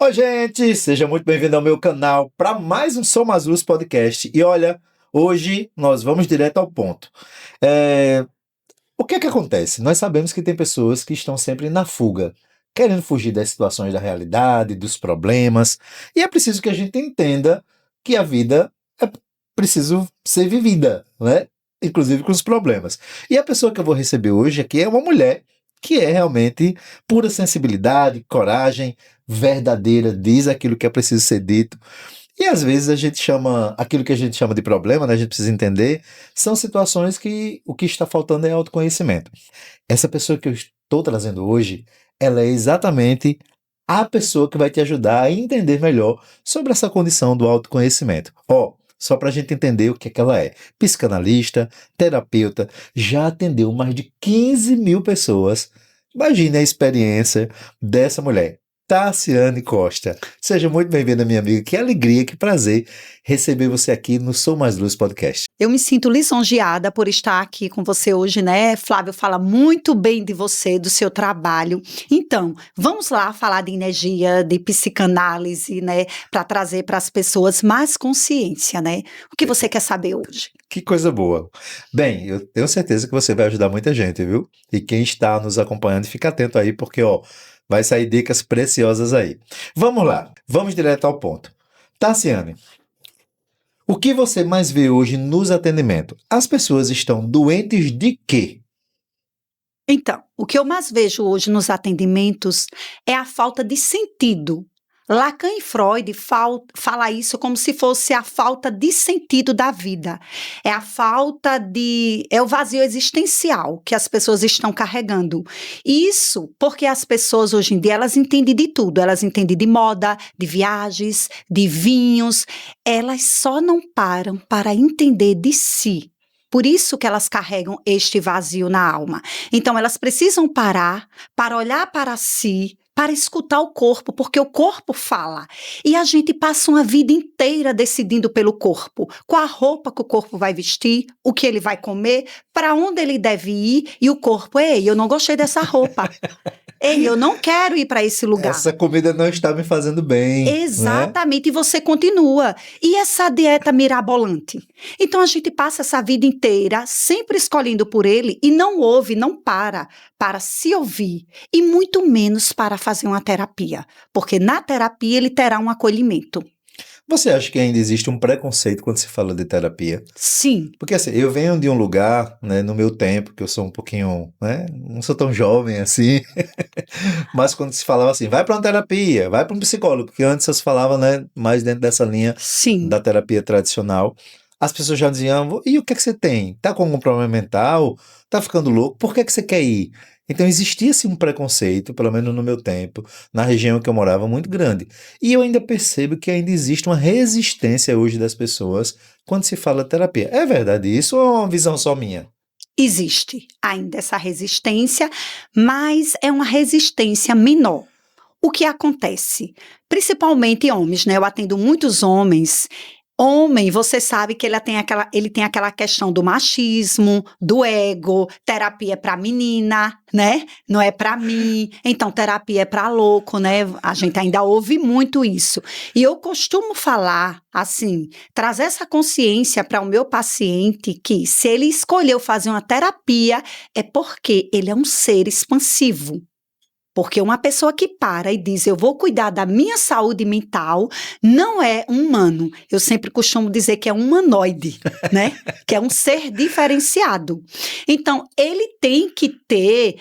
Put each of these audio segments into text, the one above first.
Oi, gente! Seja muito bem-vindo ao meu canal para mais um Sou Mais Luz podcast. E olha, hoje nós vamos direto ao ponto. O que é que acontece? Nós sabemos que tem pessoas que estão sempre na fuga, querendo fugir das situações da realidade, dos problemas, e é preciso que a gente entenda que a vida é preciso ser vivida, né? Inclusive com os problemas. E a pessoa que eu vou receber hoje aqui é uma mulher que é realmente pura sensibilidade, coragem, verdadeira, diz aquilo que é preciso ser dito. E às vezes a gente chama, aquilo que a gente chama de problema, né, a gente precisa entender, são situações que o que está faltando é autoconhecimento. Essa pessoa que eu estou trazendo hoje, ela é exatamente a pessoa que vai te ajudar a entender melhor sobre essa condição do autoconhecimento. Só para a gente entender o que é que ela é. Psicanalista, terapeuta, já atendeu mais de 15 mil pessoas. Imagine a experiência dessa mulher. Tassiane Costa. Seja muito bem-vinda, minha amiga. Que alegria, que prazer receber você aqui no Sou Mais Luz podcast. Eu me sinto lisonjeada por estar aqui com você hoje, né? Flávio fala muito bem de você, do seu trabalho. Então, vamos lá falar de energia, de psicanálise, né? Para trazer para as pessoas mais consciência, né? O que você quer saber hoje? Que coisa boa. Bem, eu tenho certeza que você vai ajudar muita gente, viu? E quem está nos acompanhando, fica atento aí, porque, vai sair dicas preciosas aí. Vamos lá, vamos direto ao ponto. Tassiane, o que você mais vê hoje nos atendimentos? As pessoas estão doentes de quê? Então, o que eu mais vejo hoje nos atendimentos é a falta de sentido. Lacan e Freud fala isso como se fosse a falta de sentido da vida. É o vazio existencial que as pessoas estão carregando. Isso porque as pessoas hoje em dia, elas entendem de tudo. Elas entendem de moda, de viagens, de vinhos. Elas só não param para entender de si. Por isso que elas carregam este vazio na alma. Então, elas precisam parar para olhar para si, para escutar o corpo, porque o corpo fala. E a gente passa uma vida inteira decidindo pelo corpo. Qual a roupa que o corpo vai vestir, o que ele vai comer, para onde ele deve ir, e o corpo, ei, eu não gostei dessa roupa. Ei, eu não quero ir para esse lugar. Essa comida não está me fazendo bem. Exatamente, e você continua. E essa dieta mirabolante? Então a gente passa essa vida inteira sempre escolhendo por ele e não ouve, não para se ouvir e muito menos para fazer uma terapia, porque na terapia ele terá um acolhimento. Você acha que ainda existe um preconceito quando se fala de terapia? Sim. Porque assim, eu venho de um lugar, né, no meu tempo, que eu sou um pouquinho, né, não sou tão jovem assim, mas quando se falava assim, vai para uma terapia, vai para um psicólogo, porque antes se falava, né, mais dentro dessa linha Sim. da terapia tradicional, as pessoas já diziam, e o que é que você tem? Tá com algum problema mental? Tá ficando louco? Por que é que você quer ir? Então existia-se um preconceito, pelo menos no meu tempo, na região que eu morava, muito grande. E eu ainda percebo que ainda existe uma resistência hoje das pessoas quando se fala de terapia. É verdade isso ou é uma visão só minha? Existe ainda essa resistência, mas é uma resistência menor. O que acontece? Principalmente homens, né? Eu atendo muitos homens. Homem, você sabe que ele tem aquela questão do machismo, do ego, terapia é pra menina, né? Não é pra mim. Então, terapia é pra louco, né? A gente ainda ouve muito isso. E eu costumo falar, assim, trazer essa consciência para o meu paciente que se ele escolheu fazer uma terapia, é porque ele é um ser expansivo. Porque uma pessoa que para e diz, eu vou cuidar da minha saúde mental, não é um humano. Eu sempre costumo dizer que é um humanoide, né? Que é um ser diferenciado. Então, ele tem que ter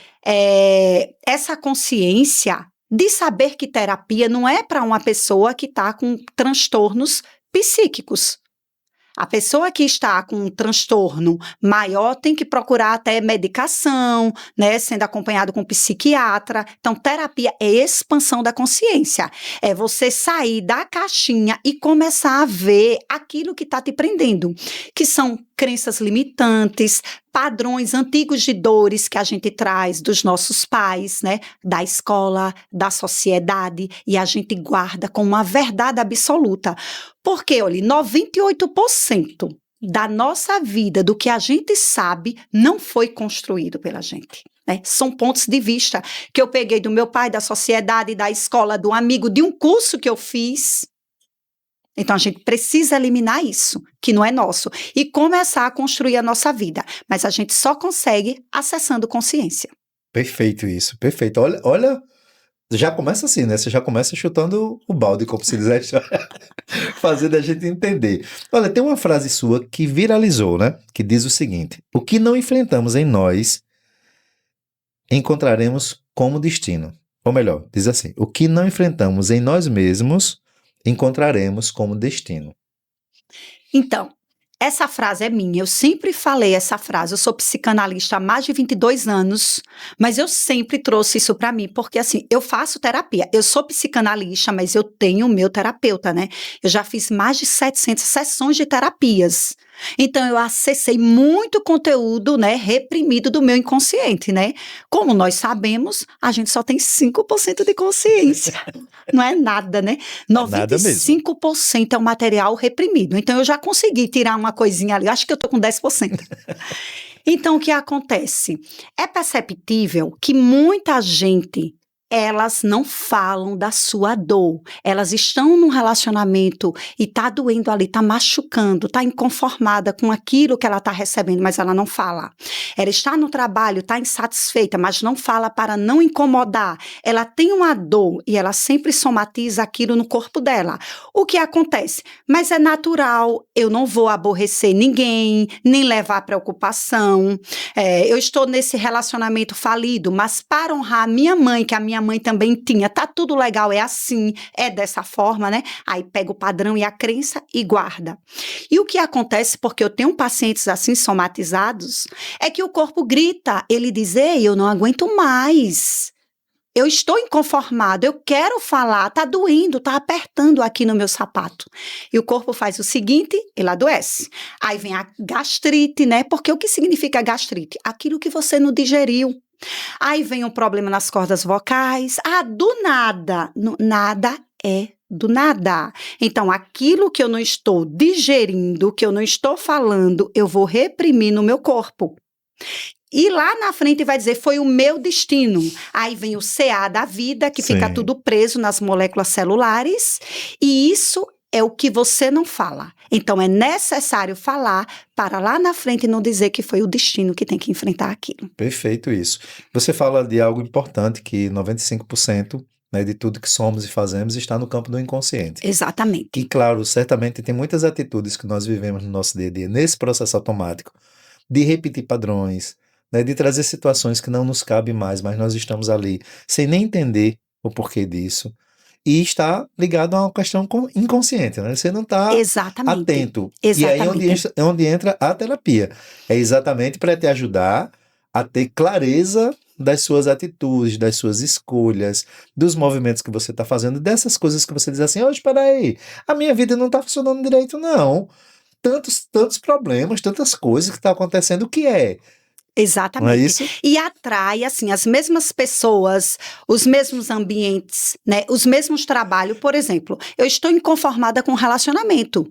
essa consciência de saber que terapia não é para uma pessoa que está com transtornos psíquicos. A pessoa que está com um transtorno maior tem que procurar até medicação, né, sendo acompanhado com um psiquiatra. Então, terapia é expansão da consciência. É você sair da caixinha e começar a ver aquilo que está te prendendo, que são crenças limitantes, padrões antigos de dores que a gente traz dos nossos pais, né, da escola, da sociedade, e a gente guarda como uma verdade absoluta. Porque, olha, 98% da nossa vida, do que a gente sabe, não foi construído pela gente. Né? São pontos de vista que eu peguei do meu pai, da sociedade, da escola, do amigo, de um curso que eu fiz. Então, a gente precisa eliminar isso, que não é nosso, e começar a construir a nossa vida. Mas a gente só consegue acessando consciência. Perfeito isso, perfeito. Olha, já começa assim, né? Você já começa chutando o balde, como se diz a história, fazendo a gente entender. Olha, tem uma frase sua que viralizou, né? Que diz o seguinte: o que não enfrentamos em nós, encontraremos como destino. Ou melhor, diz assim: o que não enfrentamos em nós mesmos, encontraremos como destino. Então, essa frase é minha, eu sempre falei essa frase, eu sou psicanalista há mais de 22 anos, mas eu sempre trouxe isso para mim, porque assim, eu faço terapia, eu sou psicanalista, mas eu tenho o meu terapeuta, né? Eu já fiz mais de 700 sessões de terapias, então eu acessei muito conteúdo, né, reprimido do meu inconsciente, né? Como nós sabemos, a gente só tem 5% de consciência, não é nada, né? Nada mesmo. 95% é o material reprimido, então eu já consegui tirar uma coisinha ali, acho que eu tô com 10%. Então, o que acontece? É perceptível que muita gente, elas não falam da sua dor. Elas estão num relacionamento e tá doendo ali, tá machucando, tá inconformada com aquilo que ela tá recebendo, mas ela não fala. Ela está no trabalho, tá insatisfeita, mas não fala para não incomodar. Ela tem uma dor e ela sempre somatiza aquilo no corpo dela. O que acontece? Mas é natural, eu não vou aborrecer ninguém, nem levar preocupação. Eu estou nesse relacionamento falido, mas para honrar a minha mãe, que a minha mãe também tinha, tá tudo legal, é assim, é dessa forma, né? Aí pega o padrão e a crença e guarda. E o que acontece, porque eu tenho pacientes assim somatizados, é que o corpo grita, ele diz: ei, eu não aguento mais. Eu estou inconformado, eu quero falar, tá doendo, tá apertando aqui no meu sapato. E o corpo faz o seguinte, ele adoece. Aí vem a gastrite, né? Porque o que significa gastrite? Aquilo que você não digeriu. Aí vem um problema nas cordas vocais. Ah, do nada. Nada é do nada. Então, aquilo que eu não estou digerindo, que eu não estou falando, eu vou reprimir no meu corpo. E lá na frente vai dizer, foi o meu destino. Aí vem o CA da vida, que fica Sim. tudo preso nas moléculas celulares, e isso é o que você não fala. Então, é necessário falar para lá na frente não dizer que foi o destino que tem que enfrentar aquilo. Perfeito isso. Você fala de algo importante, que 95%, né, de tudo que somos e fazemos está no campo do inconsciente. E Exatamente. claro, certamente tem muitas atitudes que nós vivemos no nosso dia a dia, nesse processo automático, de repetir padrões, né, de trazer situações que não nos cabem mais, mas nós estamos ali sem nem entender o porquê disso. E está ligado a uma questão inconsciente, né? Você não está Exatamente. atento. E aí é onde entra a terapia. É exatamente para te ajudar a ter clareza das suas atitudes, das suas escolhas, dos movimentos que você está fazendo, dessas coisas que você diz assim: oh, espera aí, a minha vida não está funcionando direito, não. Tantos problemas, tantas coisas que estão acontecendo, o que é? Não é Exatamente. isso? E atrai, assim, as mesmas pessoas, os mesmos ambientes, né? Os mesmos trabalhos. Por exemplo, eu estou inconformada com o relacionamento.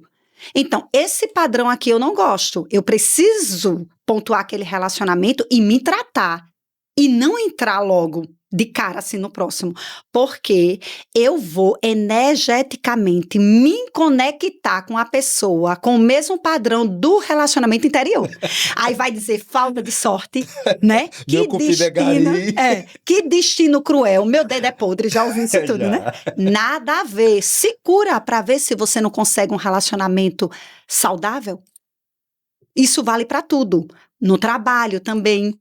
Então, esse padrão aqui eu não gosto. Eu preciso pontuar aquele relacionamento e me tratar. E não entrar logo de cara assim no próximo. Porque eu vou energeticamente me conectar com a pessoa com o mesmo padrão do relacionamento anterior. Aí vai dizer falta de sorte, né? Meu cupido é gari. Que destino cruel. Meu dedo é podre, já ouvi isso tudo, Já. né? Nada a ver. Se cura para ver se você não consegue um relacionamento saudável. Isso vale para tudo. No trabalho também.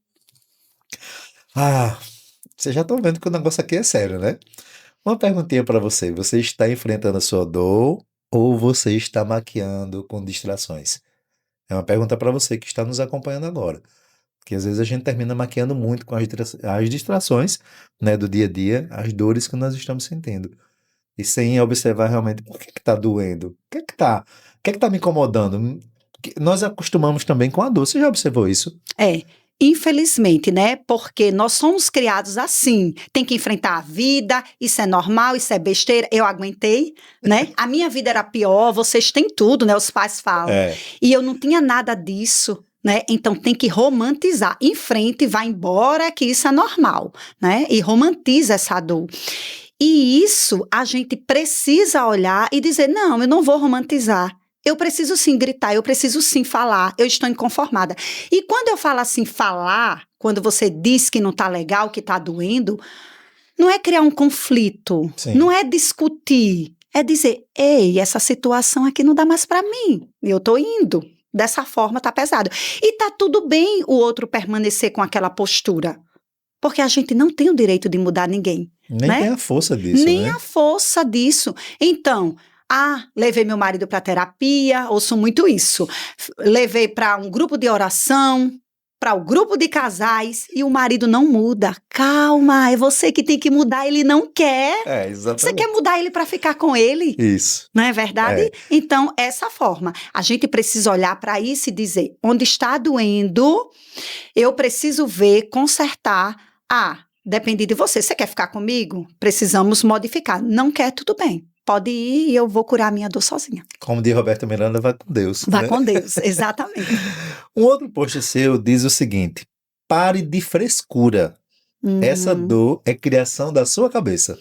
Ah, vocês já estão vendo que o negócio aqui é sério, né? Uma perguntinha para você. Você está enfrentando a sua dor ou você está maquiando com distrações? É uma pergunta para você que está nos acompanhando agora. Porque às vezes a gente termina maquiando muito com as distrações, né, do dia a dia, as dores que nós estamos sentindo. E sem observar realmente por que está doendo, o que é que tá me incomodando. Nós acostumamos também com a dor. Você já observou isso? É. Infelizmente, né? Porque nós somos criados assim. Tem que enfrentar a vida, isso é normal, isso é besteira. Eu aguentei, né? A minha vida era pior, vocês têm tudo, né? Os pais falam. E eu não tinha nada disso, né? Então tem que romantizar. Enfrente, vai embora, que isso é normal, né? E romantiza essa dor. E isso a gente precisa olhar e dizer, não, eu não vou romantizar. Eu preciso sim gritar, eu preciso sim falar, eu estou inconformada. E quando eu falo assim, falar, quando você diz que não tá legal, que tá doendo, não é criar um conflito, Sim. não é discutir, é dizer, ei, essa situação aqui não dá mais pra mim, eu tô indo, dessa forma tá pesado. E tá tudo bem o outro permanecer com aquela postura, porque a gente não tem o direito de mudar ninguém. Nem né? tem a força disso, Nem né? a força disso. Então, levei meu marido para terapia, ouço muito isso. Levei para um grupo de oração, para o grupo de casais, e o marido não muda. Calma, é você que tem que mudar, ele não quer. Exatamente. Você quer mudar ele para ficar com ele? Isso. Não é verdade? Então, essa forma. A gente precisa olhar para isso e dizer, onde está doendo, eu preciso ver, consertar. Depende de você. Você quer ficar comigo? Precisamos modificar. Não quer, tudo bem. Pode ir e eu vou curar a minha dor sozinha. Como diz Roberto Miranda, vai com Deus. Vai com Deus, exatamente. Um outro post seu diz o seguinte: pare de frescura. Essa dor é criação da sua cabeça.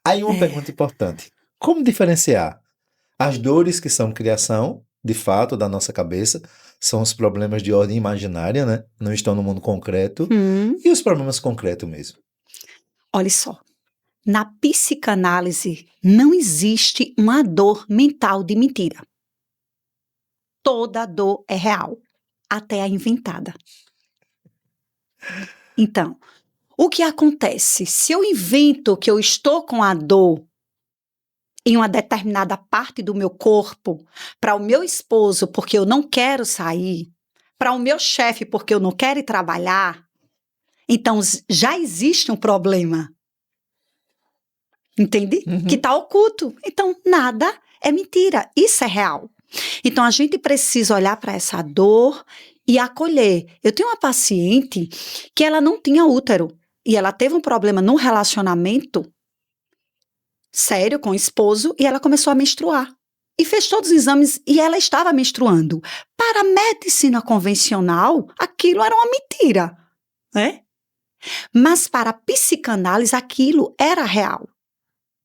Aí uma pergunta importante: como diferenciar as dores que são criação, de fato, da nossa cabeça, são os problemas de ordem imaginária, né? Não estão no mundo concreto, e os problemas concretos mesmo? Olha só, na psicanálise não existe uma dor mental de mentira. Toda dor é real, até a inventada. Então, o que acontece? Se eu invento que eu estou com a dor em uma determinada parte do meu corpo, para o meu esposo porque eu não quero sair, para o meu chefe porque eu não quero ir trabalhar, então já existe um problema. Entende? Que está oculto. Então, nada é mentira. Isso é real. Então, a gente precisa olhar para essa dor e acolher. Eu tenho uma paciente que ela não tinha útero e ela teve um problema no relacionamento sério com o esposo e ela começou a menstruar. E fez todos os exames e ela estava menstruando. Para a medicina convencional, aquilo era uma mentira, né? Mas para a psicanálise, aquilo era real.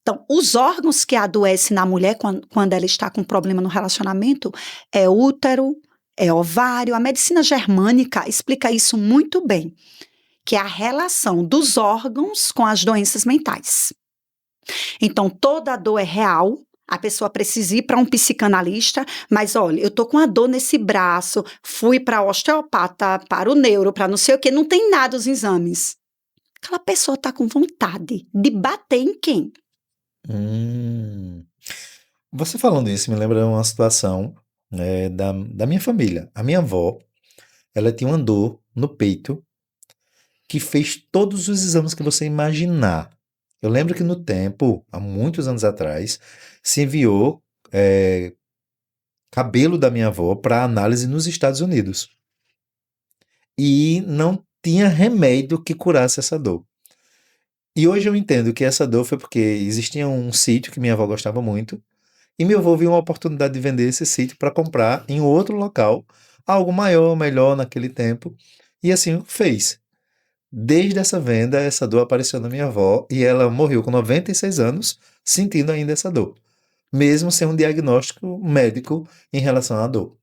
Então, os órgãos que adoecem na mulher quando ela está com problema no relacionamento é útero, é ovário. A medicina germânica explica isso muito bem, que é a relação dos órgãos com as doenças mentais. Então, toda dor é real, a pessoa precisa ir para um psicanalista, mas olha, eu tô com a dor nesse braço, fui para osteopata, para o neuro, para não sei o quê, não tem nada os exames. Aquela pessoa está com vontade de bater em quem? Você falando isso me lembra uma situação da minha família. A minha avó, ela tinha uma dor no peito que fez todos os exames que você imaginar. Eu lembro que no tempo, há muitos anos atrás, se enviou cabelo da minha avó para análise nos Estados Unidos. E não tinha remédio que curasse essa dor. E hoje eu entendo que essa dor foi porque existia um sítio que minha avó gostava muito, e meu avô viu uma oportunidade de vender esse sítio para comprar em outro local, algo maior, melhor naquele tempo, e assim fez. Desde essa venda, essa dor apareceu na minha avó, e ela morreu com 96 anos, sentindo ainda essa dor, mesmo sem um diagnóstico médico em relação à dor.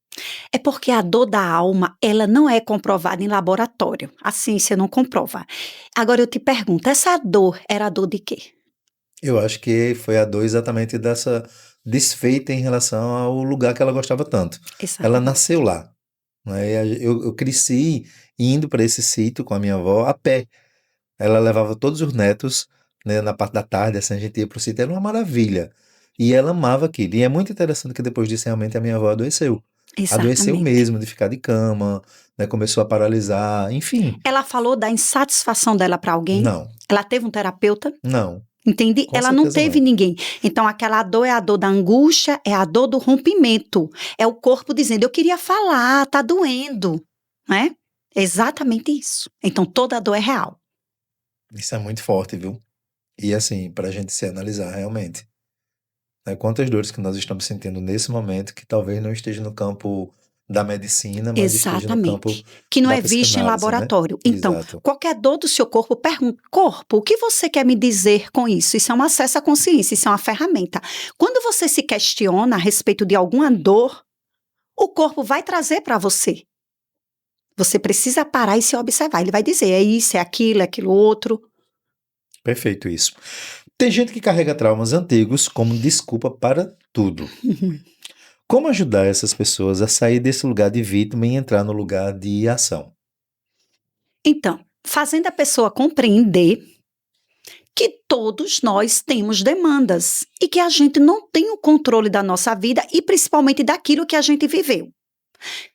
É porque a dor da alma, ela não é comprovada em laboratório. A ciência não comprova. Agora eu te pergunto, essa dor era a dor de quê? Eu acho que foi a dor exatamente dessa desfeita em relação ao lugar que ela gostava tanto. Exatamente. Ela nasceu lá, né? Eu cresci indo para esse sítio com a minha avó a pé. Ela levava todos os netos, né, na parte da tarde, assim, a gente ia para o sítio, era uma maravilha. E ela amava aquilo. E é muito interessante que depois disso realmente a minha avó adoeceu. Adoeceu Exatamente. mesmo de ficar de cama, né, começou a paralisar, enfim. Ela falou da insatisfação dela para alguém? Não, Ela teve um terapeuta? não. Entende? Com Ela não certeza teve não. ninguém. Então, aquela dor é a dor da angústia, é a dor do rompimento. É o corpo dizendo, eu queria falar, tá doendo, né? Exatamente isso. Então, toda dor é real. Isso é muito forte, viu? E assim, para a gente se analisar realmente, né? Quantas dores que nós estamos sentindo nesse momento que talvez não esteja no campo da medicina, mas esteja no campo Exatamente. Que não da é visto em psicanálise, né? laboratório. Então, Exato. qualquer dor do seu corpo, pergunta, corpo, o que você quer me dizer com isso? Isso é um acesso à consciência, isso é uma ferramenta. Quando você se questiona a respeito de alguma dor, o corpo vai trazer para você. Você precisa parar e se observar. Ele vai dizer, é isso, é aquilo outro. Perfeito isso. Tem gente que carrega traumas antigos como desculpa para tudo. Como ajudar essas pessoas a sair desse lugar de vítima e entrar no lugar de ação? Então, fazendo a pessoa compreender que todos nós temos demandas e que a gente não tem o controle da nossa vida e principalmente daquilo que a gente viveu.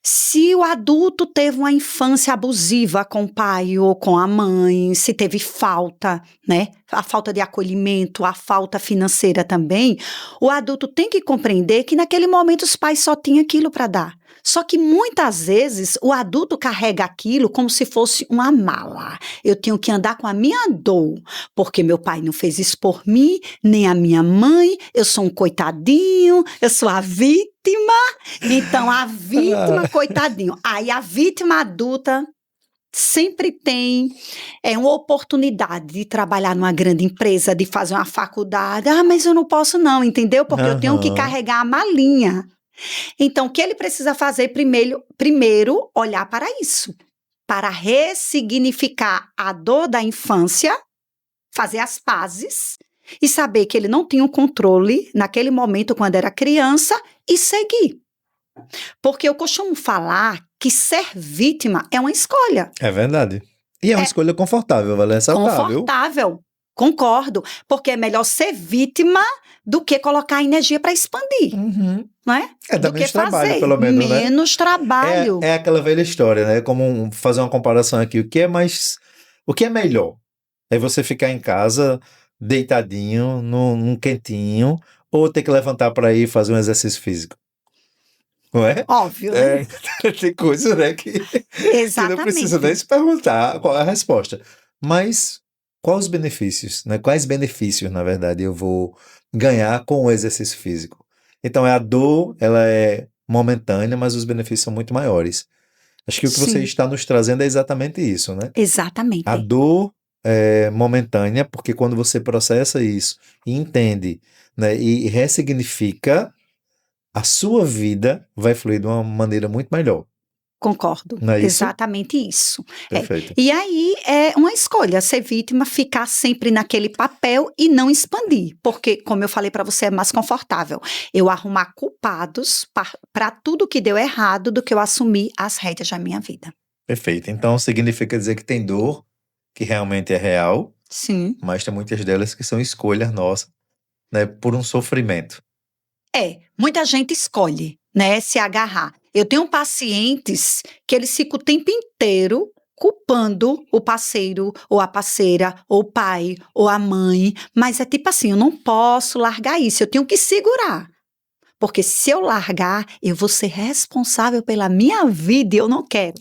Se o adulto teve uma infância abusiva com o pai ou com a mãe, se teve falta, né? A falta de acolhimento, a falta financeira também, o adulto tem que compreender que naquele momento os pais só tinham aquilo para dar. Só que muitas vezes o adulto carrega aquilo como se fosse uma mala. Eu tenho que andar com a minha dor, porque meu pai não fez isso por mim, nem a minha mãe, eu sou um coitadinho, eu sou a vítima. Então, a vítima, coitadinho. Aí a vítima adulta sempre tem uma oportunidade de trabalhar numa grande empresa, de fazer uma faculdade. Ah, mas eu não posso não, entendeu? Porque eu tenho que carregar a malinha. Então, o que ele precisa fazer primeiro olhar para isso, para ressignificar a dor da infância, fazer as pazes e saber que ele não tinha um controle naquele momento quando era criança e seguir. Porque eu costumo falar que ser vítima é uma escolha. É verdade. E é uma escolha confortável, vale ressaltar, viu? Confortável. Concordo, porque é melhor ser vítima do que colocar energia para expandir, não é? Dá do menos que trabalho, fazer. pelo menos, né? Menos trabalho. É aquela velha história, né? Como fazer uma comparação aqui. O que é melhor? É você ficar em casa, deitadinho, num quentinho, ou ter que levantar para ir fazer um exercício físico? Não é? Óbvio, né? Tem coisa, né, que não precisa nem se perguntar qual é a resposta. Mas quais os benefícios, né? Quais benefícios, na verdade, eu vou ganhar com o exercício físico? Então, a dor, ela é momentânea, mas os benefícios são muito maiores. Acho que o que você está nos trazendo é exatamente isso, né? Exatamente. A dor é momentânea, porque quando você processa isso e entende, né, e ressignifica, a sua vida vai fluir de uma maneira muito melhor. Concordo. Não é isso? Exatamente isso. Perfeito. E aí é uma escolha, ser vítima, ficar sempre naquele papel e não expandir. Porque, como eu falei para você, é mais confortável eu arrumar culpados para tudo que deu errado do que eu assumir as rédeas da minha vida. Perfeito. Então, significa dizer que tem dor, que realmente é real. Sim. Mas tem muitas delas que são escolhas nossas, né, por um sofrimento. Muita gente escolhe, né, se agarrar. Eu tenho pacientes que eles ficam o tempo inteiro culpando o parceiro, ou a parceira, ou o pai, ou a mãe, mas é tipo assim, eu não posso largar isso, eu tenho que segurar. Porque se eu largar, eu vou ser responsável pela minha vida e eu não quero.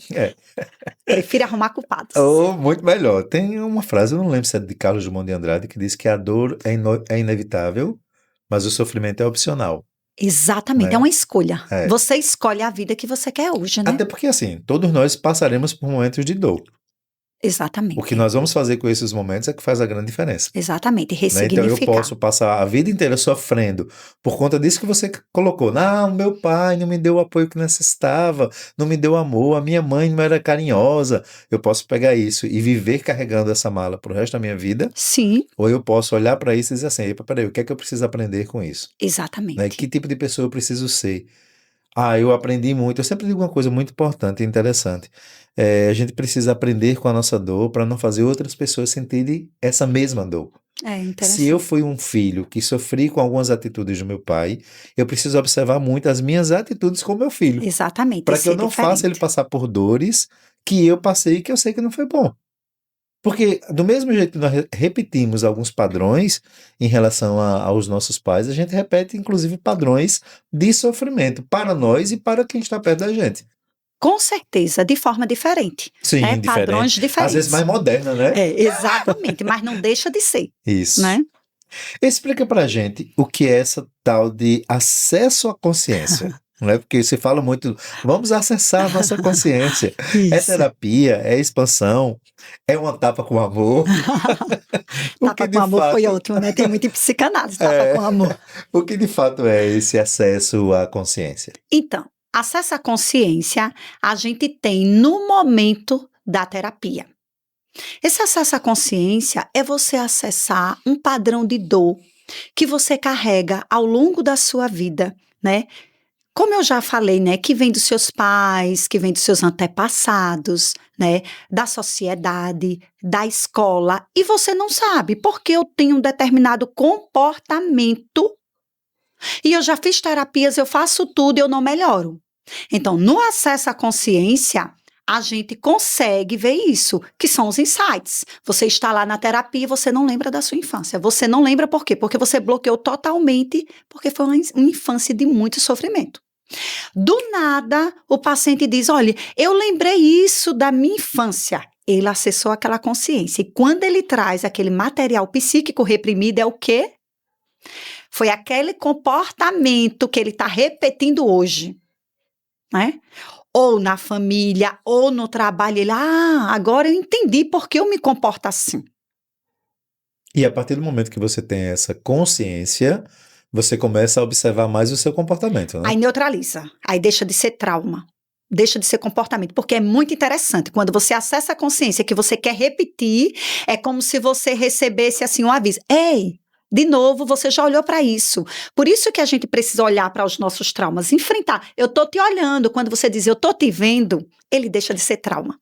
Prefiro arrumar culpados. Muito melhor. Tem uma frase, eu não lembro se é de Carlos Drummond de Andrade, que diz que a dor é inevitável, mas o sofrimento é opcional. Exatamente, né? é uma escolha. Você escolhe a vida que você quer hoje, né? Até porque, assim, todos nós passaremos por momentos de dor. Exatamente. O que nós vamos fazer com esses momentos é que faz a grande diferença. Exatamente, ressignificar. Então eu posso passar a vida inteira sofrendo por conta disso que você colocou. Não, meu pai não me deu o apoio que necessitava, não me deu amor, a minha mãe não era carinhosa. Eu posso pegar isso e viver carregando essa mala pro resto da minha vida. Sim. Ou eu posso olhar para isso e dizer assim, peraí, o que é que eu preciso aprender com isso? Exatamente. Que tipo de pessoa eu preciso ser? Eu aprendi muito. Eu sempre digo uma coisa muito importante e interessante. A gente precisa aprender com a nossa dor para não fazer outras pessoas sentirem essa mesma dor. Se eu fui um filho que sofri com algumas atitudes do meu pai, eu preciso observar muito as minhas atitudes com meu filho. Exatamente. Para que eu não faça ele passar por dores que eu passei e que eu sei que não foi bom. Porque do mesmo jeito que nós repetimos alguns padrões em relação aos nossos pais, a gente repete inclusive padrões de sofrimento para nós e para quem está perto da gente. Com certeza, de forma diferente. Sim, né? diferente. Padrões diferentes. Às vezes mais moderna, né? Exatamente, mas não deixa de ser. Isso. Né? Explica pra gente o que é essa tal de acesso à consciência. Né? Porque você fala muito, vamos acessar a nossa consciência. É Isso. terapia, é expansão, é uma tapa com amor. Tapa com amor foi ótimo, né? Tem muito em psicanálise, tapa com amor. O que de fato é esse acesso à consciência? Então, acesso à consciência a gente tem no momento da terapia. Esse acesso à consciência é você acessar um padrão de dor que você carrega ao longo da sua vida, né? Como eu já falei, né, que vem dos seus pais, que vem dos seus antepassados, né, da sociedade, da escola, e você não sabe porque eu tenho um determinado comportamento e eu já fiz terapias, eu faço tudo e eu não melhoro. Então, no acesso à consciência, a gente consegue ver isso, que são os insights. Você está lá na terapia e você não lembra da sua infância. Você não lembra por quê? Porque você bloqueou totalmente, porque foi uma infância de muito sofrimento. Do nada, o paciente diz, olha, eu lembrei isso da minha infância. Ele acessou aquela consciência. E quando ele traz aquele material psíquico reprimido, é o quê? Foi aquele comportamento que ele está repetindo hoje, né? Ou na família, ou no trabalho, ele, agora eu entendi por que eu me comporto assim. E a partir do momento que você tem essa consciência, você começa a observar mais o seu comportamento, né? Aí neutraliza, aí deixa de ser trauma, deixa de ser comportamento, porque é muito interessante, quando você acessa a consciência que você quer repetir, é como se você recebesse assim um aviso, ei, de novo, você já olhou para isso. Por isso que a gente precisa olhar para os nossos traumas, enfrentar. Eu tô te olhando, quando você diz eu tô te vendo, ele deixa de ser trauma.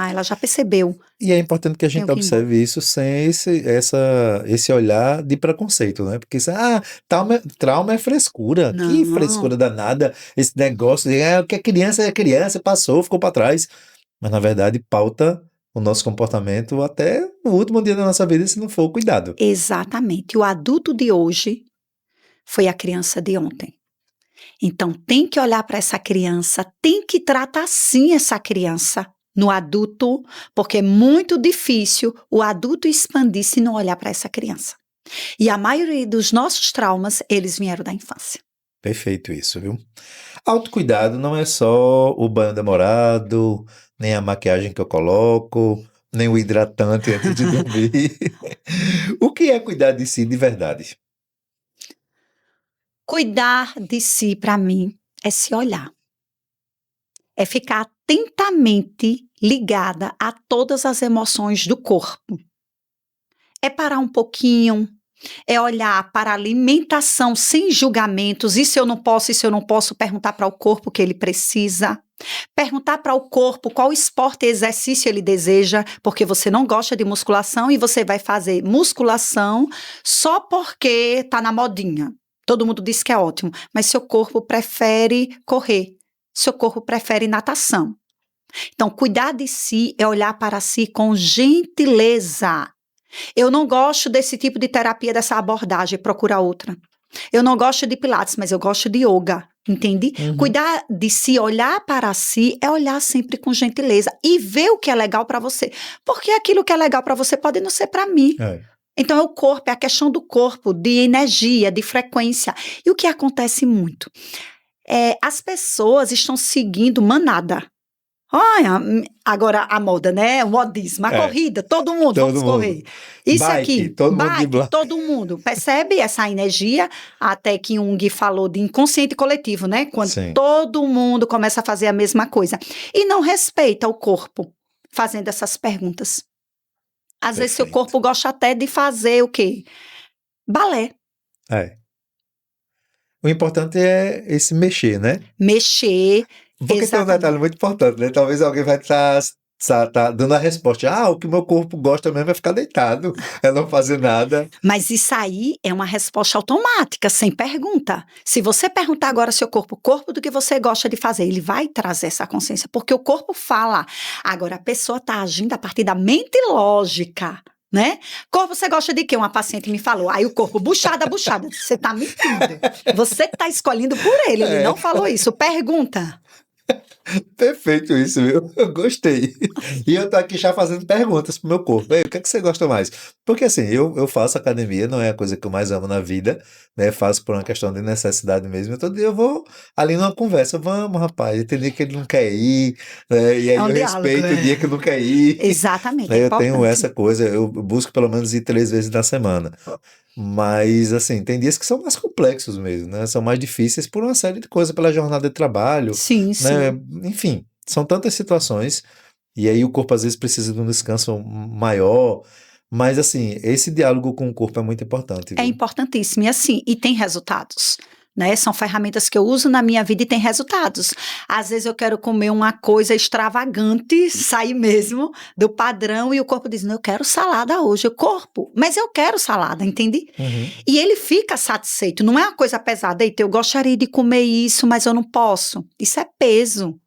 Ela já percebeu. E é importante que a gente observe isso sem esse olhar de preconceito, né? Porque trauma é frescura. Não. Que frescura danada, esse negócio de o que é criança, passou, ficou para trás. Mas na verdade pauta o nosso comportamento até o último dia da nossa vida, se não for o cuidado. Exatamente. O adulto de hoje foi a criança de ontem. Então tem que olhar para essa criança, tem que tratar sim essa criança no adulto, porque é muito difícil o adulto expandir se não olhar para essa criança. E a maioria dos nossos traumas, eles vieram da infância. Perfeito isso, viu? Autocuidado não é só o banho demorado, nem a maquiagem que eu coloco, nem o hidratante antes de dormir. O que é cuidar de si de verdade? Cuidar de si, para mim, é se olhar. É ficar atentamente ligada a todas as emoções do corpo. É parar um pouquinho, é olhar para a alimentação sem julgamentos, isso eu não posso, perguntar para o corpo o que ele precisa. Perguntar para o corpo qual esporte e exercício ele deseja, porque você não gosta de musculação e você vai fazer musculação só porque está na modinha. Todo mundo diz que é ótimo, mas seu corpo prefere correr, seu corpo prefere natação. Então, cuidar de si é olhar para si com gentileza. Eu não gosto desse tipo de terapia, dessa abordagem, procura outra. Eu não gosto de pilates, mas eu gosto de yoga, entende? Cuidar de si, olhar para si, é olhar sempre com gentileza e ver o que é legal para você. Porque aquilo que é legal para você pode não ser para mim. Então é o corpo, é a questão do corpo, de energia, de frequência. E o que acontece muito? As pessoas estão seguindo manada. Olha, agora a moda, né? O modismo, a corrida, todo mundo, vamos correr. Isso bike, aqui, todo mundo. Percebe essa energia? Até que Jung falou de inconsciente coletivo, né? Quando todo mundo começa a fazer a mesma coisa. E não respeita o corpo fazendo essas perguntas. Às vezes seu corpo gosta até de fazer o quê? Balé. O importante é esse mexer, né? Mexer. Porque tem um detalhe muito importante, né? Talvez alguém vai estar dando a resposta. O que o meu corpo gosta mesmo é ficar deitado, é não fazer nada. Mas isso aí é uma resposta automática, sem pergunta. Se você perguntar agora ao seu corpo, o corpo do que você gosta de fazer, ele vai trazer essa consciência, porque o corpo fala. Agora, a pessoa está agindo a partir da mente lógica, né? Corpo, você gosta de quê? Uma paciente me falou. Aí o corpo, buchada. Você está mentindo. Você está escolhendo por ele não falou isso. Pergunta. Perfeito isso, viu? Eu gostei. E eu tô aqui já fazendo perguntas pro meu corpo. Ei, o que é que você gosta mais? Porque assim, eu faço academia, não é a coisa que eu mais amo na vida, né? Faço por uma questão de necessidade mesmo. Todo dia eu vou ali numa conversa, vamos, rapaz, tem dia que ele não quer ir, né? E É aí um eu diálogo. respeito o dia que não quer ir. Exatamente, é Né? Eu tenho importante. essa coisa, eu busco pelo menos ir 3 vezes na semana. Mas, assim, tem dias que são mais complexos mesmo, né? São mais difíceis por uma série de coisas, pela jornada de trabalho, Sim, né? sim. Enfim, são tantas situações, e aí o corpo às vezes precisa de um descanso maior, mas assim, esse diálogo com o corpo é muito importante, É viu? importantíssimo. E assim, e tem resultados. Né? São ferramentas que eu uso na minha vida e tem resultados. Às vezes eu quero comer uma coisa extravagante, sair mesmo do padrão, e o corpo diz: não, eu quero salada hoje. O corpo, mas eu quero salada, entende? Uhum. E ele fica satisfeito. Não é uma coisa pesada. Eita, eu gostaria de comer isso, mas eu não posso. Isso é peso.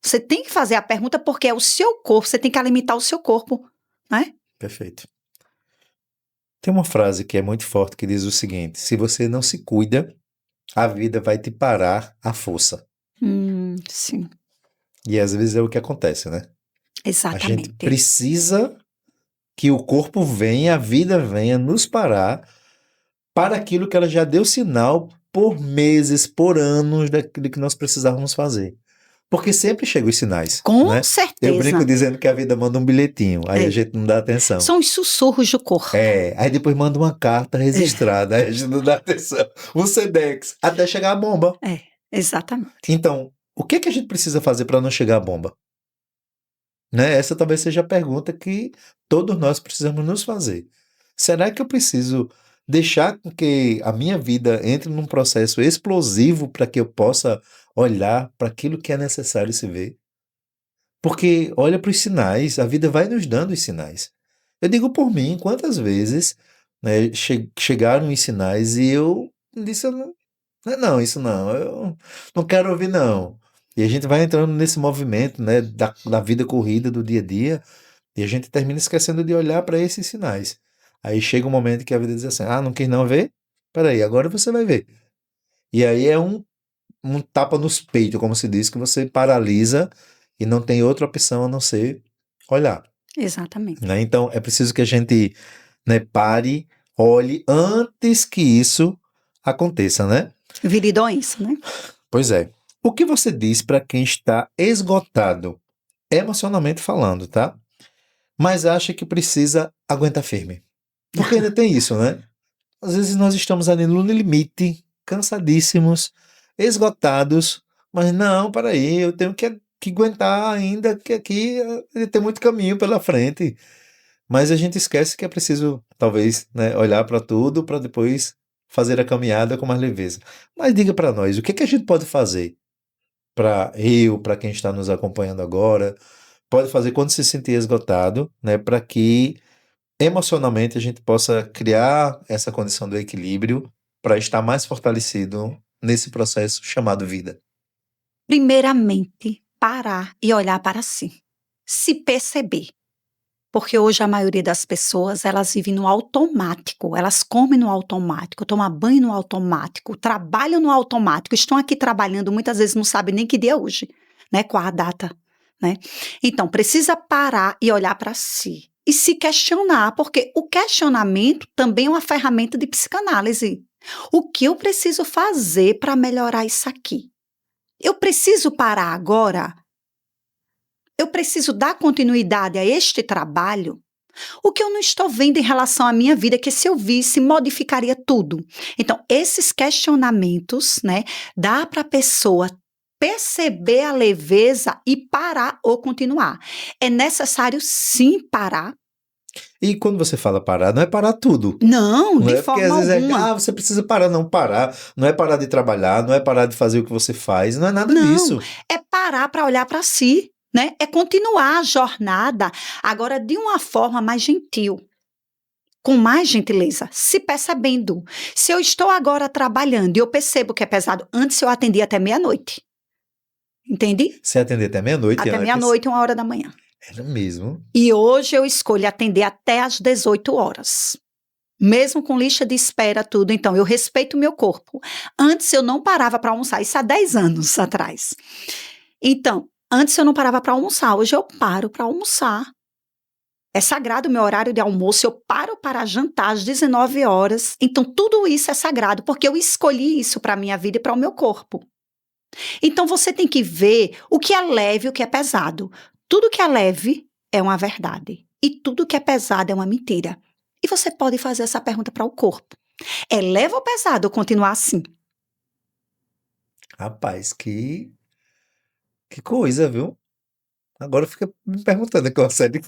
Você tem que fazer a pergunta porque é o seu corpo, você tem que alimentar o seu corpo, né? Perfeito. Tem uma frase que é muito forte que diz o seguinte: se você não se cuida, a vida vai te parar à força. Sim, E às vezes é o que acontece, né? A gente exatamente. precisa que o corpo venha, a vida venha nos parar para aquilo que ela já deu sinal por meses, por anos daquilo que nós precisávamos fazer. Porque sempre chegam os sinais, Com né? Eu brinco certeza. dizendo que a vida manda um bilhetinho, aí a É. gente não dá atenção. São os sussurros do corpo. Aí depois manda uma carta É, registrada, aí a gente não dá atenção. Um Sedex, até chegar a bomba. exatamente. Então, o que é que a gente precisa fazer para não chegar a bomba? Né? Essa talvez seja a pergunta que todos nós precisamos nos fazer. Será que eu preciso deixar com que a minha vida entre num processo explosivo para que eu possa olhar para aquilo que é necessário se ver? Porque olha para os sinais, a vida vai nos dando os sinais. Eu digo por mim, quantas vezes, né, chegaram os sinais e eu disse, não, isso não, eu não quero ouvir não. E a gente vai entrando nesse movimento, né, da vida corrida, do dia a dia, e a gente termina esquecendo de olhar para esses sinais. Aí chega um momento que a vida diz assim: ah, não quis não ver? Peraí, agora você vai ver. E aí é um tapa nos peitos, como se diz, que você paralisa e não tem outra opção a não ser olhar. Exatamente. Né? Então é preciso que a gente, né, pare, olhe antes que isso aconteça, né? Vire doença, né? Pois é. O que você diz para quem está esgotado, emocionalmente falando, tá? Mas acha que precisa aguentar firme? Porque ainda tem isso, né? Às vezes nós estamos ali no limite, cansadíssimos, esgotados, mas não, peraí, eu tenho que aguentar ainda, que aqui tem muito caminho pela frente. Mas a gente esquece que é preciso, talvez, né, olhar para tudo para depois fazer a caminhada com mais leveza. Mas diga para nós, o que é que a gente pode fazer para quem está nos acompanhando agora, pode fazer quando se sentir esgotado, né, para que emocionalmente a gente possa criar essa condição do equilíbrio para estar mais fortalecido nesse processo chamado vida. Primeiramente, parar e olhar para si. Se perceber. Porque hoje a maioria das pessoas, elas vivem no automático, elas comem no automático, tomam banho no automático, trabalham no automático, estão aqui trabalhando, muitas vezes não sabem nem que dia é hoje, né? Qual a data, né? Então, precisa parar e olhar para si. E se questionar, porque o questionamento também é uma ferramenta de psicanálise. O que eu preciso fazer para melhorar isso aqui? Eu preciso parar agora? Eu preciso dar continuidade a este trabalho? O que eu não estou vendo em relação à minha vida, que se eu visse, modificaria tudo. Então, esses questionamentos, né, dá para a pessoa perceber a leveza e parar ou continuar. É necessário sim parar. E quando você fala parar, não é parar tudo. Não, Não de é porque às forma vezes alguma. você precisa parar, não parar. Não é parar de trabalhar, não é parar de fazer o que você faz, não é nada Não, disso. é parar para olhar para si, né? É continuar a jornada, agora de uma forma mais gentil. Com mais gentileza, se percebendo. Se eu estou agora trabalhando e eu percebo que é pesado, antes eu atendia até meia-noite. Entende? Se atender até meia-noite Até antes, meia-noite, 1 hora da manhã. era mesmo. E hoje eu escolho atender até às 18 horas. Mesmo com lista de espera, tudo. Então, eu respeito o meu corpo. Antes eu não parava para almoçar, isso há 10 anos atrás. Então, antes eu não parava para almoçar, hoje eu paro para almoçar. É sagrado o meu horário de almoço, eu paro para jantar às 19 horas. Então, tudo isso é sagrado, porque eu escolhi isso para a minha vida e para o meu corpo. Então, você tem que ver o que é leve e o que é pesado. Tudo que é leve é uma verdade. E tudo que é pesado é uma mentira. E você pode fazer essa pergunta para o corpo. É leve ou pesado eu continuar assim? Rapaz, que coisa, viu? Agora fica me perguntando aqui uma série.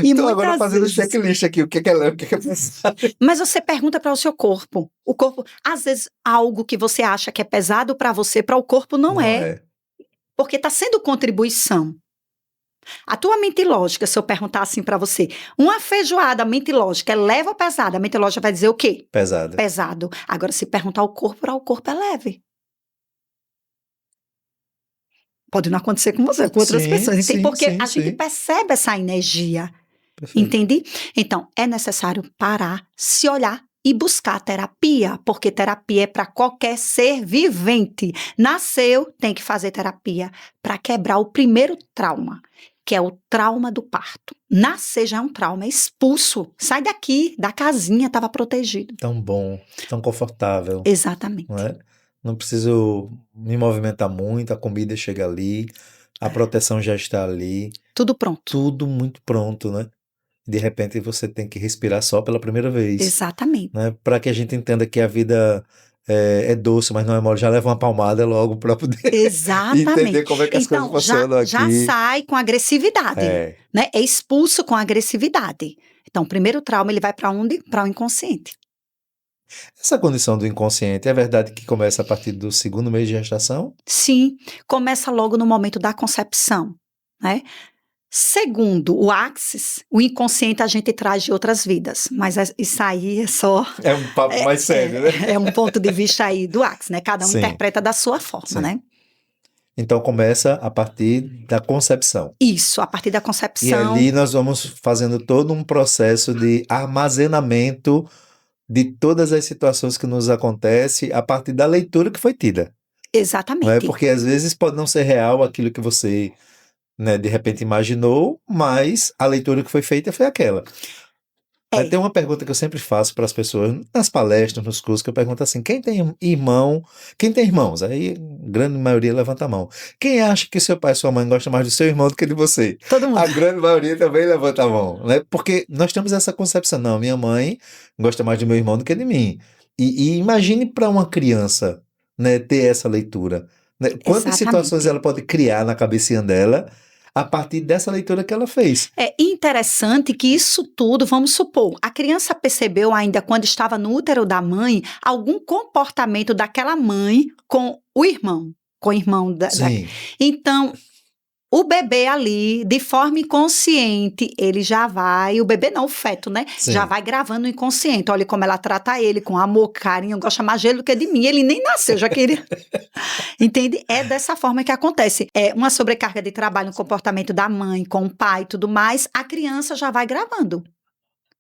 E Estou agora muitas fazendo vezes. checklist aqui, o que é leve, o que é pesado. Mas você pergunta para o seu corpo. O corpo, às vezes, algo que você acha que é pesado para você, para o corpo não Não é. é. Porque está sendo contribuição. A tua mente lógica, se eu perguntar assim para você, uma feijoada, mente lógica, é leve ou pesada? A mente lógica vai dizer o quê? Pesada. Pesado. Agora, se perguntar ao corpo, para o corpo é leve. Pode não acontecer com você, com outras pessoas. Entende? Porque a gente Sim. percebe essa energia. Perfeito. Entende? Então, é necessário parar, se olhar e buscar terapia, porque terapia é para qualquer ser vivente. Nasceu, tem que fazer terapia para quebrar o primeiro trauma, que é o trauma do parto. Nascer já é um trauma, é expulso. Sai daqui, da casinha, estava protegido. Tão bom, tão confortável, Exatamente. não é? Não preciso me movimentar muito, a comida chega ali, a proteção já está ali, Tudo pronto. tudo muito pronto, né? De repente você tem que respirar só pela primeira vez, Exatamente. né? Para que a gente entenda que a vida é doce, mas não é mole, já leva uma palmada logo para poder Exatamente. entender como é que as coisas Então, funcionam aqui. já sai com agressividade, né? É expulso com agressividade. Então, o primeiro trauma, ele vai para onde? Para o inconsciente. Essa condição do inconsciente, é verdade que começa a partir do segundo mês de gestação? Sim, começa logo no momento da concepção, né? Segundo o Axis, o inconsciente a gente traz de outras vidas, mas isso aí é só... É um papo mais sério, né? É um ponto de vista aí do Axis, né? Cada um Sim. interpreta da sua forma, Sim. né? Então começa a partir da concepção. Isso, a partir da E concepção. ali nós vamos fazendo todo um processo de armazenamento de todas as situações que nos acontecem a partir da leitura que foi tida. Não é? Exatamente. Porque às vezes pode não ser real aquilo que você, né, de repente imaginou, mas a leitura que foi feita foi aquela. Aí tem uma pergunta que eu sempre faço para as pessoas nas palestras, nos cursos, que eu pergunto assim: quem tem irmãos? Aí a grande maioria levanta a mão. Quem acha que seu pai e sua mãe gostam mais do seu irmão do que de você? Todo mundo. A grande maioria também levanta a mão, né? Porque nós temos essa concepção: não, minha mãe gosta mais do meu irmão do que de mim. E imagine para uma criança, né, ter essa leitura, né? Quantas situações ela pode criar na cabecinha dela a partir dessa leitura que ela fez. É interessante que isso tudo, vamos supor, a criança percebeu ainda quando estava no útero da mãe algum comportamento daquela mãe com o irmão, com o irmão Sim. Então, o bebê ali, de forma inconsciente, ele já vai, o bebê não, o feto, né? Sim. Já vai gravando no inconsciente. Olha como ela trata ele, com amor, carinho, gosta mais dele do que de mim. Ele nem nasceu, já queria. Entende? É dessa forma que acontece. É uma sobrecarga de trabalho no comportamento da mãe, com o pai e tudo mais, a criança já vai gravando.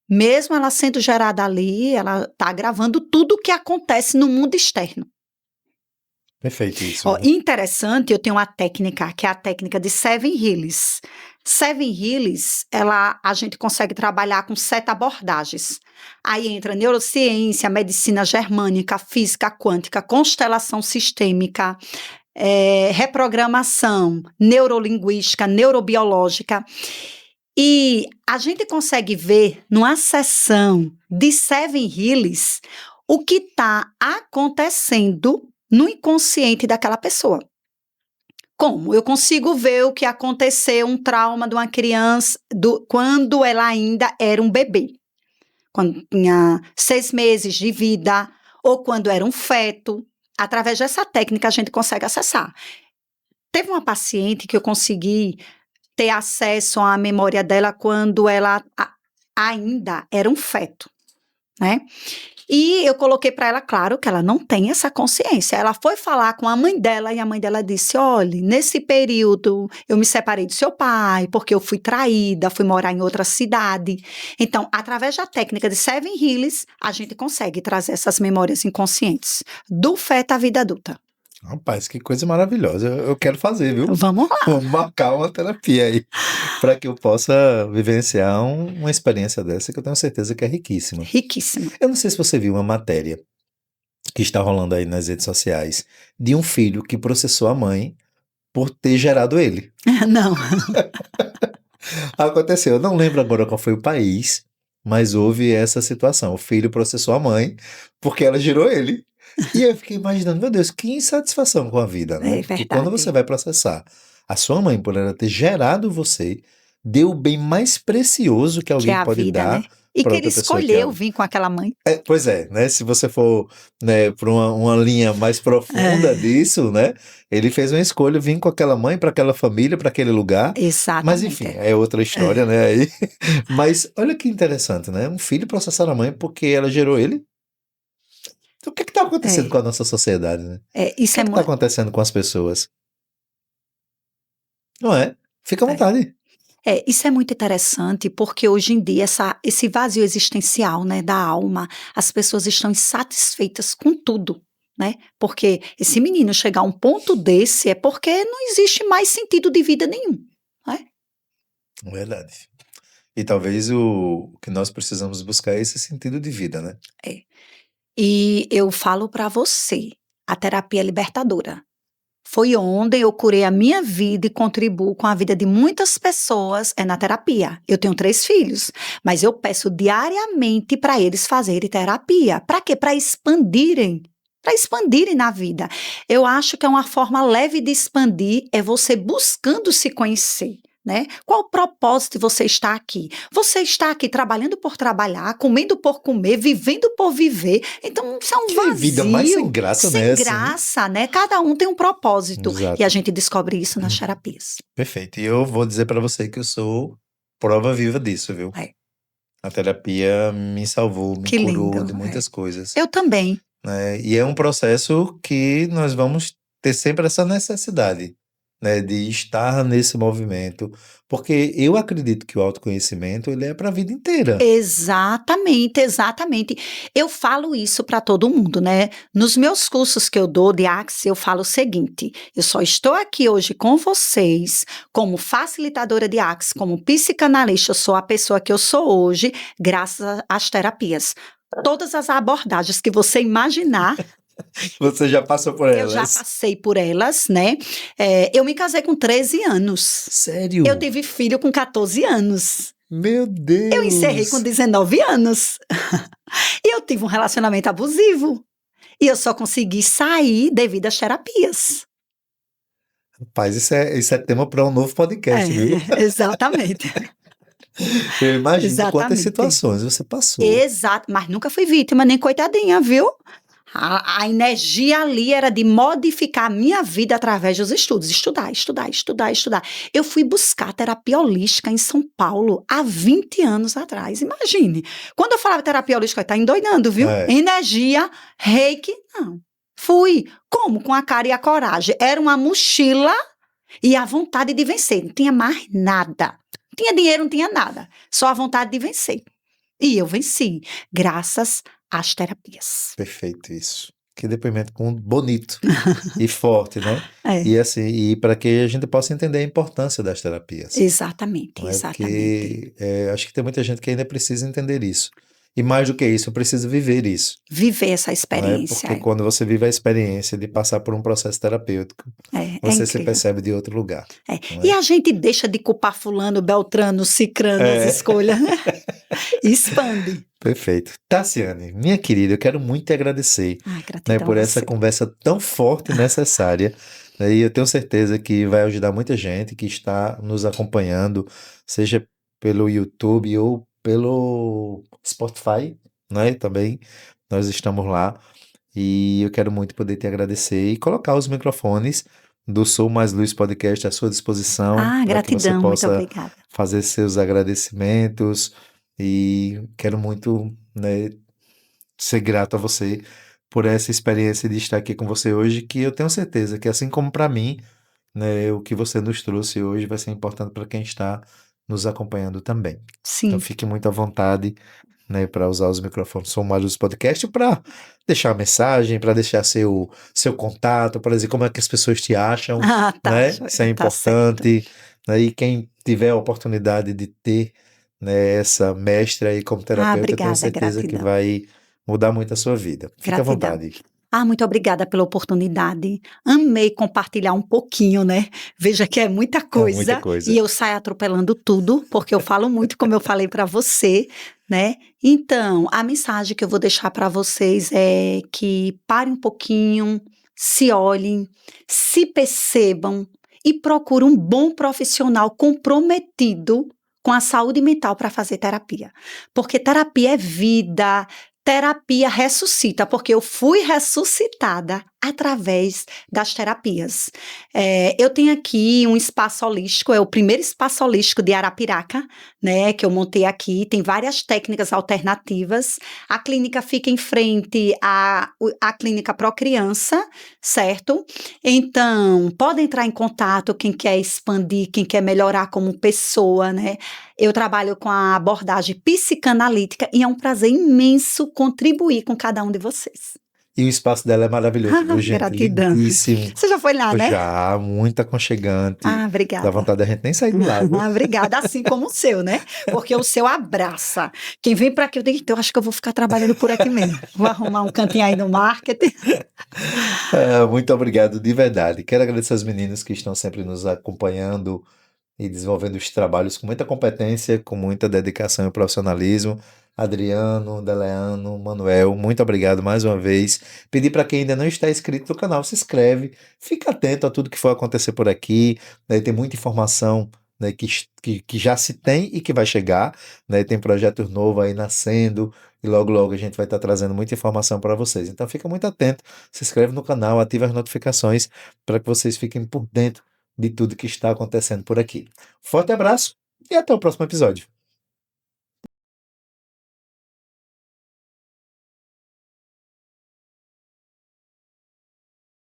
Mesmo ela sendo gerada ali, ela tá gravando tudo o que acontece no mundo externo. Perfeito isso. Ó, interessante, eu tenho uma técnica, que é a técnica de Seven Hills. Seven Hills, a gente consegue trabalhar com 7 abordagens. Aí entra neurociência, medicina germânica, física quântica, constelação sistêmica, reprogramação, neurolinguística, neurobiológica. E a gente consegue ver numa sessão de Seven Hills o que está acontecendo no inconsciente daquela pessoa. Como? Eu consigo ver o que aconteceu, um trauma de uma criança, quando ela ainda era um bebê. Quando tinha 6 meses de vida, ou quando era um feto. Através dessa técnica, a gente consegue acessar. Teve uma paciente que eu consegui ter acesso à memória dela quando ela ainda era um feto, né? E eu coloquei para ela, claro, que ela não tem essa consciência. Ela foi falar com a mãe dela e a mãe dela disse: olha, nesse período eu me separei do seu pai porque eu fui traída, fui morar em outra cidade. Então, através da técnica de Seven Hills, a gente consegue trazer essas memórias inconscientes do feto à vida adulta. Rapaz, que coisa maravilhosa. Eu quero fazer, viu? Vamos lá. Vamos marcar uma terapia aí para que eu possa vivenciar uma experiência dessa que eu tenho certeza que é riquíssima. Riquíssimo. Eu não sei se você viu uma matéria que está rolando aí nas redes sociais de um filho que processou a mãe por ter gerado ele. Não. Aconteceu, eu não lembro agora qual foi o país, mas houve essa situação. O filho processou a mãe porque ela gerou ele. E eu fiquei imaginando, meu Deus, que insatisfação com a vida, né? É Porque quando você verdade. vai processar a sua mãe por ela ter gerado você, deu o bem mais precioso que Que é alguém a pode vida, dar né? E para que ele outra pessoa, que é escolheu vir com aquela mãe. pois é, né? Se você for, né, por uma linha mais profunda É, disso, né? Ele fez uma escolha, vir com aquela mãe para aquela família, para aquele lugar. Mas enfim, exatamente. é outra É, história, né? Aí, mas olha que interessante, né? Um filho processar a mãe porque ela gerou ele. Então, o que está acontecendo com é, a nossa sociedade, né? O isso que é, está acontecendo com as pessoas? Não é? Fica à é. vontade. Isso é muito interessante porque hoje em dia esse vazio existencial, né, da alma, as pessoas estão insatisfeitas com tudo, né? Porque esse menino chegar a um ponto desse é porque não existe mais sentido de vida nenhum, né? Verdade. E talvez o que nós precisamos buscar é esse sentido de vida, né? É. E eu falo para você, a terapia é libertadora. Foi onde eu curei a minha vida e contribuo com a vida de muitas pessoas, é na terapia. Eu tenho 3 filhos, mas eu peço diariamente para eles fazerem terapia. Para quê? Para expandirem na vida. Eu acho que é uma forma leve de expandir, é você buscando se conhecer. Né? Qual o propósito de você estar aqui? Você está aqui trabalhando por trabalhar, comendo por comer, vivendo por viver. Então, isso é um Que vida mais sem vazio, graça, né? sem Assim. graça, né? Cada um tem um propósito e a Exato. gente descobre isso nas terapias. Perfeito. E eu vou dizer para você que eu sou prova viva disso, viu? É, A terapia me salvou, me que curou lindo. de muitas coisas, Eu também. né? E é um processo que nós vamos ter sempre essa necessidade, né, de estar nesse movimento, porque eu acredito que o autoconhecimento ele é para a vida inteira. Exatamente, exatamente. Eu falo isso para todo mundo, né? Nos meus cursos que eu dou de Axis, eu falo o seguinte: eu só estou aqui hoje com vocês como facilitadora de Axis, como psicanalista, eu sou a pessoa que eu sou hoje, graças às terapias. Todas as abordagens que você imaginar, Você já passou por eu já elas? passei por elas, né? Eu me casei com 13 anos. Eu Sério? tive filho com 14 anos. Meu Eu encerrei com Deus! 19 anos. E eu tive um relacionamento abusivo. E eu só consegui sair devido às terapias. Rapaz, isso é tema para um novo podcast, viu? Exatamente. Eu imagino quantas Exatamente. situações você passou. Exato. Mas nunca fui vítima, nem coitadinha, viu? A energia ali era de modificar a minha vida através dos estudos. Estudar, estudar, estudar, estudar. Eu fui buscar terapia holística em São Paulo há 20 anos atrás. Imagine. Quando eu falava terapia holística, eu estava endoidando, viu? É. Energia, reiki, não. Fui. Como? Com a cara e a coragem. Era uma mochila e a vontade de vencer. Não tinha mais nada. Não tinha dinheiro, não tinha nada. Só a vontade de vencer. E eu venci, graças às terapias. Perfeito isso. Que depoimento bonito e forte, né? É, E assim, e para que a gente possa entender a importância das terapias, exatamente, não é? exatamente. Porque acho que tem muita gente que ainda precisa entender isso. E mais do que isso, precisa viver isso, Viver essa não é? experiência Porque quando você vive a experiência de passar por um processo terapêutico, é você se incrível. percebe de outro lugar, É. não E é? a gente deixa de culpar fulano, beltrano, cicrano, as É. escolhas, né? Expande. Perfeito. Tassiane, minha querida, eu quero muito te agradecer, Ai, né, gratidão por a essa você. conversa tão forte e necessária, né, e eu tenho certeza que vai ajudar muita gente que está nos acompanhando, seja pelo YouTube ou pelo Spotify, né, também nós estamos lá, e eu quero muito poder te agradecer e colocar os microfones do Sou Mais Luz Podcast à sua disposição Ah, para que você gratidão, muito possa obrigada. fazer seus agradecimentos e quero muito, né, ser grato a você por essa experiência de estar aqui com você hoje, que eu tenho certeza que assim como para mim, né, o que você nos trouxe hoje vai ser importante para quem está nos acompanhando também. Então Sim. fique muito à vontade, né, para usar os microfones Som Mais Luz Podcast, para deixar a mensagem, para deixar seu contato, para dizer como é que as pessoas te acham, Ah, tá, né? Isso é joia, tá certo. importante, né? E quem tiver a oportunidade de ter, né, essa mestra aí como Ah, terapeuta, eu tenho obrigada, certeza que gratidão, vai mudar muito a sua vida. Fica à gratidão. vontade. Ah, muito obrigada pela oportunidade. Amei compartilhar um pouquinho, né? Veja que é muita É muita coisa e coisa. eu saio atropelando tudo, porque eu falo muito, como eu falei para você, né? Então, a mensagem que eu vou deixar para vocês é que parem um pouquinho, se olhem, se percebam e procurem um bom profissional comprometido com a saúde mental para fazer terapia. Porque terapia é vida. Terapia ressuscita, porque eu fui ressuscitada através das terapias. Eu tenho aqui um espaço holístico, é o primeiro espaço holístico de Arapiraca, né, que eu montei aqui. Tem várias técnicas alternativas. A clínica fica em frente à clínica Procriança, certo? Então, pode entrar em contato quem quer expandir, quem quer melhorar como pessoa, né? Eu trabalho com a abordagem psicanalítica e é um prazer imenso contribuir com cada um de vocês. E o espaço dela é maravilhoso, viu, gente? Gratidão. Lindíssimo. Você já foi lá, né? Já, muito aconchegante. Ah, Dá obrigada. vontade da gente nem sair de lá, viu? Ah, obrigada, assim como o seu, né? Porque o seu abraça. Quem vem para aqui, eu digo, então, eu acho que eu vou ficar trabalhando por aqui mesmo. Vou arrumar um cantinho aí no marketing. Muito obrigado, de verdade. Quero agradecer aos meninos que estão sempre nos acompanhando e desenvolvendo os trabalhos com muita competência, com muita dedicação e profissionalismo. Adriano, Deleano, Manuel, muito obrigado mais uma vez. Pedir para quem ainda não está inscrito no canal, se inscreve, fica atento a tudo que for acontecer por aqui, né? Tem muita informação, né, que já se tem e que vai chegar, né? Tem projetos novos aí nascendo e logo logo a gente vai estar trazendo muita informação para vocês. Então fica muito atento, se inscreve no canal, ativa as notificações para que vocês fiquem por dentro de tudo que está acontecendo por aqui. Forte abraço e até o próximo episódio.